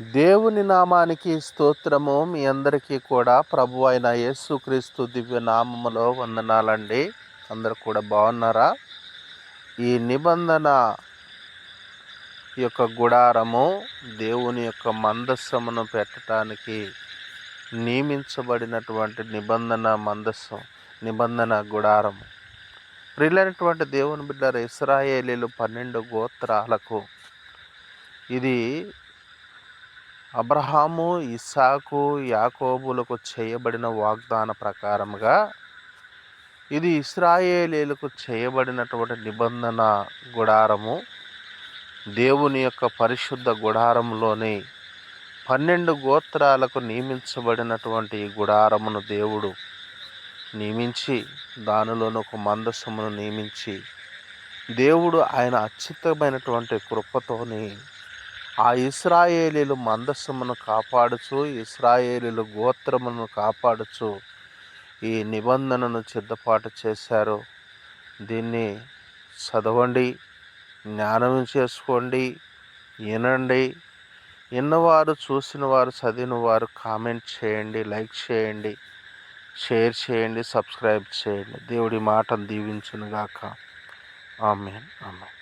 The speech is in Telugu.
దేవుని నామానికి స్తోత్రము. మీ అందరికీ కూడా ప్రభు అయిన యేసుక్రీస్తు దివ్య నామములో వందనాలండి. అందరూ కూడా బాగున్నారా? ఈ నిబంధన యొక్క గుడారము దేవుని యొక్క మందస్సమును పెట్టడానికి నియమించబడినటువంటి నిబంధన గుడారము. ప్రియులైనటువంటి దేవుని బిడ్డలారా, ఇశ్రాయేలీలు 12 గోత్రాలకు ఇది అబ్రహాము, ఇస్సాకు, యాకోబులకు చేయబడిన వాగ్దాన ప్రకారముగా ఇది ఇశ్రాయేలీలకు చేయబడినటువంటి నిబంధన గుడారము. దేవుని యొక్క పరిశుద్ధ గుడారంలోని 12 గోత్రాలకు నియమించబడినటువంటి ఈ గుడారమును దేవుడు నియమించి, దానిలోని ఒక మందసమును నియమించి, దేవుడు ఆయన అత్యుత్తమైనటువంటి కృపతోని ఆ ఇశ్రాయేలీలు మందస్సమును కాపాడుచు, ఇశ్రాయేలీలు గోత్రమును కాపాడుచు ఈ నిబంధనను సిద్ధపాటు చేశారు. దీన్ని చదవండి, జ్ఞానం చేసుకోండి, వినండి. విన్నవారు, చూసిన వారు, చదివిన వారు కామెంట్ చేయండి, లైక్ చేయండి, షేర్ చేయండి, సబ్స్క్రైబ్ చేయండి. దేవుడి మాటను దీవించునుగాక. ఆమేన్. ఆమేన్.